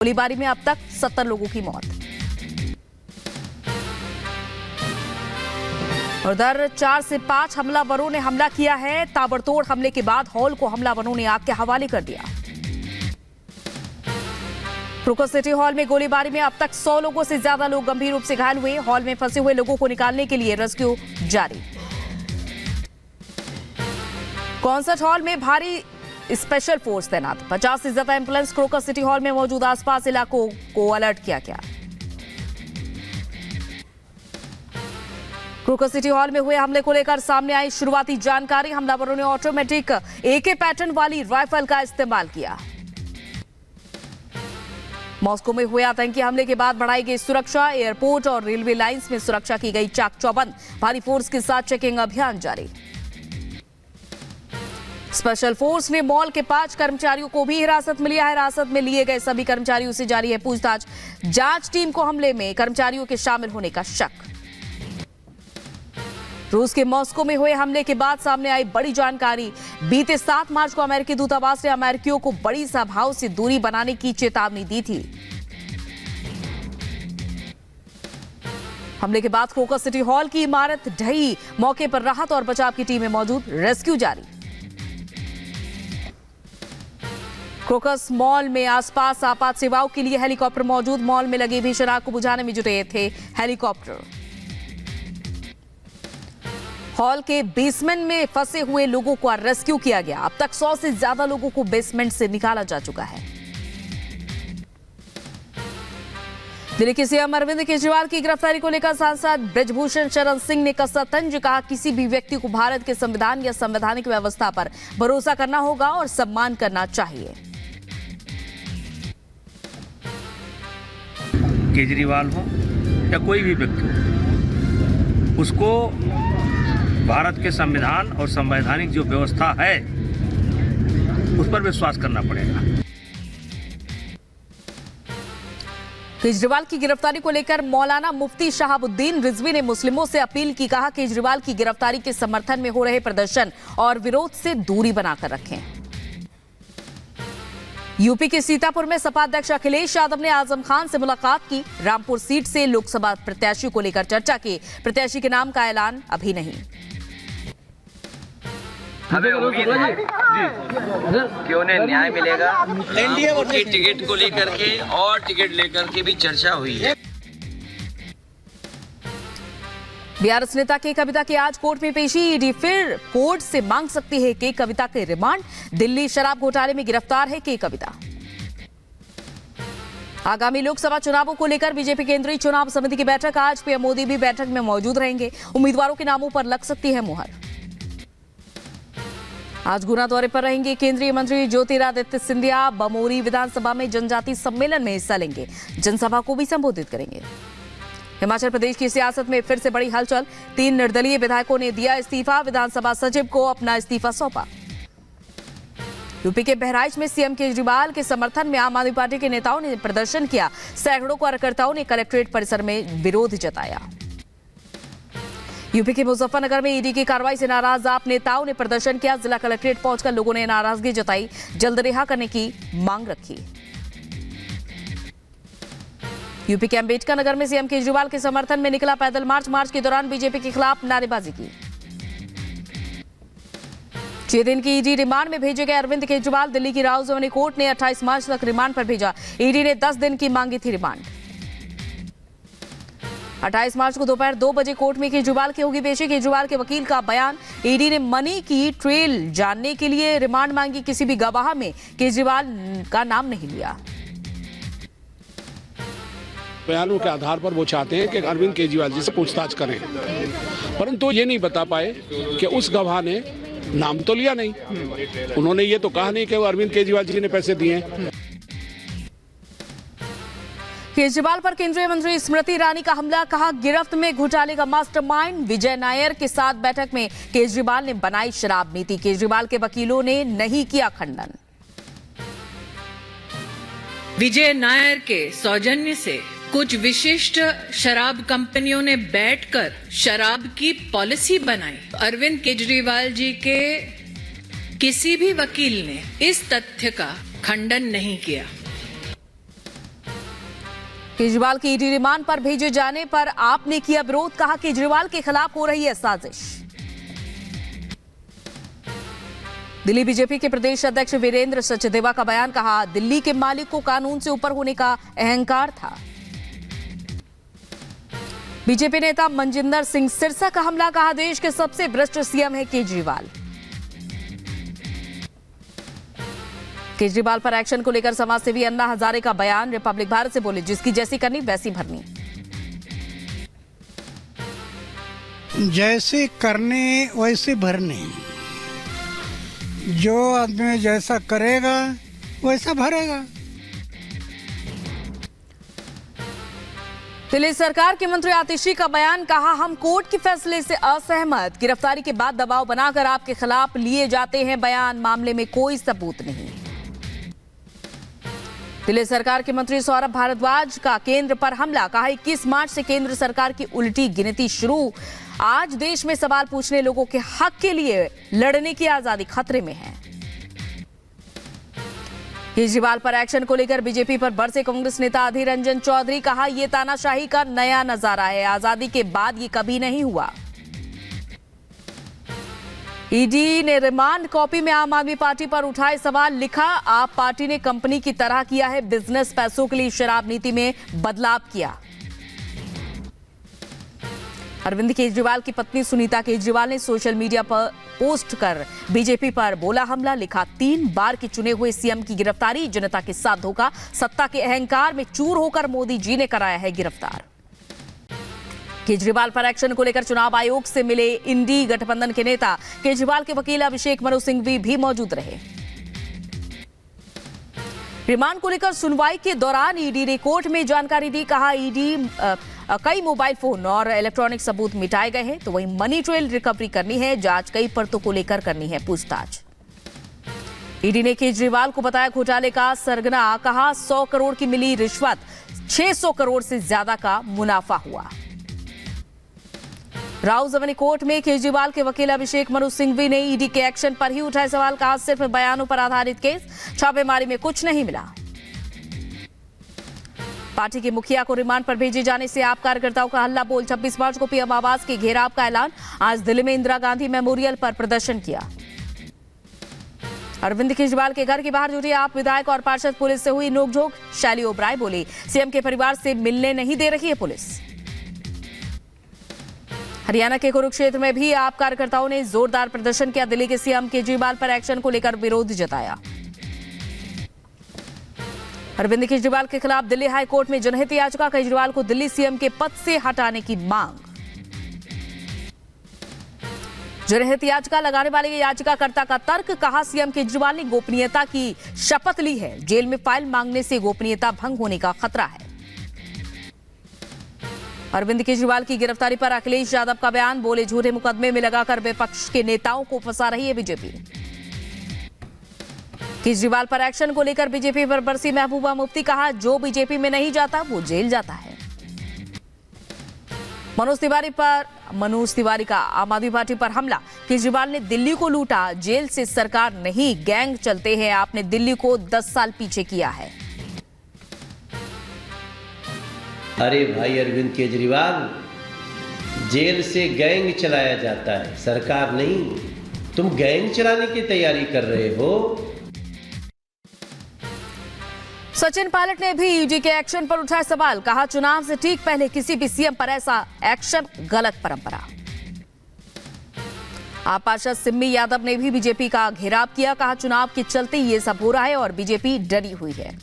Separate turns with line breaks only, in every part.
गोलीबारी में अब तक 70 लोगों की मौत। उधर 4 से 5 हमलावरों ने हमला किया है। ताबड़तोड़ हमले के बाद हॉल को हमलावरों ने आग के हवाले कर दिया। क्रोकर सिटी हॉल में गोलीबारी में अब तक 100 लोगों से ज्यादा लोग गंभीर रूप से घायल हुए। हॉल में फंसे हुए लोगों को निकालने के लिए रेस्क्यू जारी। कॉन्सर्ट हॉल में भारी स्पेशल फोर्स तैनात। 50 से ज्यादा एम्बुलेंस क्रोकर सिटी हॉल में मौजूद आसपास इलाकों को अलर्ट किया गया। क्रोकर सिटी हॉल में हुए हमले को लेकर सामने आई शुरुआती जानकारी। हमलावरों ने ऑटोमेटिक एके पैटर्न वाली राइफल का इस्तेमाल किया। मॉस्को में हुए आतंकी हमले के बाद बढ़ाई गई सुरक्षा। एयरपोर्ट और रेलवे लाइंस में सुरक्षा की गई चाक चौबंद। भारी फोर्स के साथ चेकिंग अभियान जारी। स्पेशल फोर्स ने मॉल के 5 कर्मचारियों को भी हिरासत में लिया है। हिरासत में लिए गए सभी कर्मचारियों से जारी है पूछताछ। जांच टीम को हमले में कर्मचारियों के शामिल होने का शक। रूस के मॉस्को में हुए हमले के बाद सामने आई बड़ी जानकारी। बीते 7 मार्च को अमेरिकी दूतावास ने अमेरिकियों को बड़ी सभाओं से दूरी बनाने की चेतावनी दी थी। हमले के बाद क्रोकर सिटी हॉल की इमारत ढही। मौके पर राहत और बचाव की टीमें मौजूद, रेस्क्यू जारी। क्रोकस मॉल में आसपास आपात सेवाओं के लिए हेलीकॉप्टर मौजूद। मॉल में लगी भीषण आग को बुझाने में जुटे थे हेलीकॉप्टर। हॉल के बेसमेंट में फंसे हुए लोगों को रेस्क्यू किया गया। अब तक 100 से ज्यादा लोगों को बेसमेंट से निकाला जा चुका है। दिल्ली के सीएम अरविंद केजरीवाल की गिरफ्तारी को लेकर सांसद ब्रजभूषण शरण सिंह ने कसा तंज। कहा, किसी भी व्यक्ति को भारत के संविधान या संवैधानिक व्यवस्था पर भरोसा करना होगा और सम्मान करना चाहिए।
केजरीवाल हो या कोई भी व्यक्ति हो, उसको भारत के संविधान और संवैधानिक जो व्यवस्था है उस पर विश्वास करना पड़ेगा।
केजरीवाल की गिरफ्तारी को लेकर मौलाना मुफ्ती शहाबुद्दीन रिजवी ने मुस्लिमों से अपील की। कहा, केजरीवाल की गिरफ्तारी के समर्थन में हो रहे प्रदर्शन और विरोध से दूरी बनाकर रखें। यूपी के सीतापुर में सपा अध्यक्ष अखिलेश यादव ने आजम खान से मुलाकात की। रामपुर सीट से लोकसभा प्रत्याशी को लेकर चर्चा की। प्रत्याशी के नाम का ऐलान अभी नहीं।
हमें उम्मीद है कि उन्हें न्याय मिलेगा।
एनडीए की टिकट को लेकर के और टिकट लेकर के भी चर्चा हुई है।
बीआरएस नेता के कविता की आज कोर्ट में पेशी। ईडी फिर कोर्ट से मांग सकती है के कविता के रिमांड। दिल्ली शराब घोटाले में गिरफ्तार है के कविता। आगामी लोकसभा चुनावों को लेकर बीजेपी केंद्रीय चुनाव समिति की बैठक आज। पीएम मोदी भी बैठक में मौजूद रहेंगे। उम्मीदवारों के नामों पर लग सकती है मुहर। आज गुना दौरे पर रहेंगे केंद्रीय मंत्री ज्योतिरादित्य सिंधिया। बमोरी विधानसभा में जनजाति सम्मेलन में हिस्सा लेंगे। जनसभा को भी संबोधित करेंगे। हिमाचल प्रदेश की सियासत में फिर से बड़ी हलचल। 3 निर्दलीय विधायकों ने दिया इस्तीफा। विधानसभा सचिव को अपना इस्तीफा सौंपा। यूपी के बहराइच में सीएम केजरीवाल के समर्थन में आम आदमी पार्टी के नेताओं ने प्रदर्शन किया। सैकड़ों कार्यकर्ताओं ने कलेक्ट्रेट परिसर में विरोध जताया। यूपी के मुजफ्फरनगर में ईडी की कार्रवाई से नाराज आप नेताओं ने प्रदर्शन किया। जिला कलेक्ट्रेट पहुंचकर लोगों ने नाराजगी जताई। जल्द रिहा करने की मांग रखी। यूपी के अंबेडकर नगर में सीएम केजरीवाल के समर्थन में निकला पैदल मार्च। मार्च के दौरान बीजेपी के खिलाफ नारेबाजी की। 6 दिन की ईडी रिमांड में भेजे गए अरविंद केजरीवाल। दिल्ली की राउजोनी कोर्ट ने 28 मार्च तक रिमांड पर भेजा। ईडी ने 10 दिन की मांगी थी रिमांड। 28 मार्च को दोपहर 2 बजे कोर्ट में केजरीवाल की होगी पेशी। केजरीवाल के वकील का बयान। ईडी ने मनी की ट्रेल जानने के लिए रिमांड मांगी। किसी भी गवाह में केजरीवाल का नाम नहीं लिया।
बयानों के आधार पर वो चाहते हैं कि अरविंद केजरीवाल जी से पूछताछ करें, परंतु ये नहीं बता पाए कि उस गवाह ने नाम तो लिया नहीं। उन्होंने ये तो कहा नहीं कि वो अरविंद केजरीवाल जी ने पैसे दिए।
केजरीवाल पर केंद्रीय मंत्री स्मृति ईरानी का हमला। कहा, गिरफ्त में घोटाले का मास्टरमाइंड विजय नायर के साथ बैठक में केजरीवाल ने बनाई शराब नीति। केजरीवाल के वकीलों ने नहीं किया खंडन।
विजय नायर के सौजन्य से कुछ विशिष्ट शराब कंपनियों ने बैठकर शराब की पॉलिसी बनाई। अरविंद केजरीवाल जी के किसी भी वकील ने इस तथ्य का खंडन नहीं किया।
केजरीवाल की ईडी रिमांड पर भेजे जाने पर आपने किया विरोध, कहा केजरीवाल के खिलाफ हो रही है साजिश। दिल्ली बीजेपी के प्रदेश अध्यक्ष वीरेंद्र सचदेवा का बयान, कहा दिल्ली के मालिक को कानून से ऊपर होने का अहंकार था। बीजेपी नेता मनजिंदर सिंह सिरसा का हमला, कहा देश के सबसे भ्रष्ट सीएम है केजरीवाल। केजरीवाल पर एक्शन को लेकर समाजसेवी अन्ना हजारे का बयान, रिपब्लिक भारत से बोले जिसकी जैसी करनी वैसी भरनी।
जैसे करने वैसे भरने, जो आदमी जैसा करेगा वैसा भरेगा।
दिल्ली सरकार के मंत्री आतिशी का बयान, कहा हम कोर्ट के फैसले से असहमत, गिरफ्तारी के बाद दबाव बनाकर आपके खिलाफ लिए जाते हैं बयान, मामले में कोई सबूत नहीं। दिल्ली सरकार के मंत्री सौरभ भारद्वाज का केंद्र पर हमला, कहा 21 मार्च से केंद्र सरकार की उल्टी गिनती शुरू, आज देश में सवाल पूछने लोगों के हक के लिए लड़ने की आजादी खतरे में है। केजरीवाल पर एक्शन को लेकर बीजेपी पर बरसे कांग्रेस नेता अधीर रंजन चौधरी, कहा यह तानाशाही का नया नजारा है, आजादी के बाद ये कभी नहीं हुआ। ईडी ने रिमांड कॉपी में आम आदमी पार्टी पर उठाए सवाल, लिखा आप पार्टी ने कंपनी की तरह किया है बिजनेस, पैसों के लिए शराब नीति में बदलाव किया। अरविंद केजरीवाल की पत्नी सुनीता केजरीवाल ने सोशल मीडिया पर पोस्ट कर बीजेपी पर बोला हमला, लिखा 3 बार के चुने हुए सीएम की गिरफ्तारी जनता के साथ धोखा, सत्ता के अहंकार में चूर होकर मोदी जी ने कराया है गिरफ्तार। केजरीवाल पर एक्शन को लेकर चुनाव आयोग से मिले इंडी गठबंधन के नेता, केजरीवाल के वकील अभिषेक मनु सिंघवी भी मौजूद रहे। रिमांड को लेकर सुनवाई के दौरान ईडी ने कोर्ट में जानकारी दी, कहा ईडी कई मोबाइल फोन और इलेक्ट्रॉनिक सबूत मिटाए गए हैं, तो वहीं मनी ट्रेल रिकवरी करनी है, जांच कई परतों को लेकर करनी है पूछताछ। ईडी ने केजरीवाल को बताया घोटाले का सरगना, कहा 100 करोड़ की मिली रिश्वत, 600 करोड़ से ज्यादा का मुनाफा हुआ। राउजवनी कोर्ट में केजरीवाल के वकील अभिषेक मनु सिंघवी ने ईडी के एक्शन पर ही उठाए सवाल, कहा सिर्फ बयानों पर आधारित केस, छापेमारी में कुछ नहीं मिला। पार्टी के मुखिया को रिमांड पर भेजे जाने से आप कार्यकर्ताओं का हल्ला बोल, 26 मार्च को पीएम आवास के घेराव का ऐलान, आज दिल्ली में इंदिरा गांधी मेमोरियल पर प्रदर्शन किया। अरविंद केजरीवाल के घर के बाहर जुटी आप विधायक और पार्षद, पुलिस से हुई नोकझोंक, शैली ओबराय बोली सीएम के परिवार से मिलने नहीं दे रही है पुलिस। हरियाणा के कुरुक्षेत्र में भी आप कार्यकर्ताओं ने जोरदार प्रदर्शन किया, दिल्ली के सीएम केजरीवाल पर एक्शन को लेकर विरोध जताया। अरविंद केजरीवाल के खिलाफ दिल्ली हाई कोर्ट में जनहित याचिका, केजरीवाल को दिल्ली सीएम के पद से हटाने की मांग। जनहित याचिका लगाने वाले याचिकाकर्ता का तर्क, कहा सीएम केजरीवाल ने गोपनीयता की शपथ ली है, जेल में फाइल मांगने से गोपनीयता भंग होने का खतरा है। अरविंद केजरीवाल की गिरफ्तारी पर अखिलेश यादव का बयान, बोले झूठे मुकदमे में लगाकर विपक्ष के नेताओं को फंसा रही है बीजेपी। केजरीवाल पर एक्शन को लेकर बीजेपी पर बरसी महबूबा मुफ्ती, कहा जो बीजेपी में नहीं जाता वो जेल जाता है। मनोज तिवारी का आम आदमी पार्टी पर हमला, केजरीवाल ने दिल्ली को लूटा, जेल से सरकार नहीं गैंग चलते हैं, आपने दिल्ली को 10 साल पीछे किया है।
अरे भाई अरविंद केजरीवाल, जेल से गैंग चलाया जाता है, सरकार नहीं। तुम गैंग चलाने की तैयारी कर रहे हो।
सचिन पायलट ने भी ईडी के एक्शन पर उठाए सवाल, कहा चुनाव से ठीक पहले किसी भी सीएम पर ऐसा एक्शन गलत परंपरा। आप पार्षद सिम्मी यादव ने भी बीजेपी का घेराव किया, कहा चुनाव के चलते ये सब हो रहा है और बीजेपी डरी हुई है।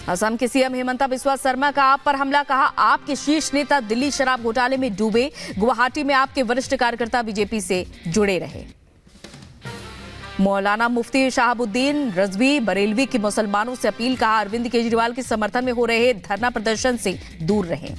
असम के सीएम हेमंता बिस्वा शर्मा का आप पर हमला, कहा आपके शीर्ष नेता दिल्ली शराब घोटाले में डूबे, गुवाहाटी में आपके वरिष्ठ कार्यकर्ता बीजेपी से जुड़े रहे। मौलाना मुफ्ती शहाबुद्दीन रजवी बरेलवी की मुसलमानों से अपील, कहा अरविंद केजरीवाल के समर्थन में हो रहे धरना प्रदर्शन से दूर रहें।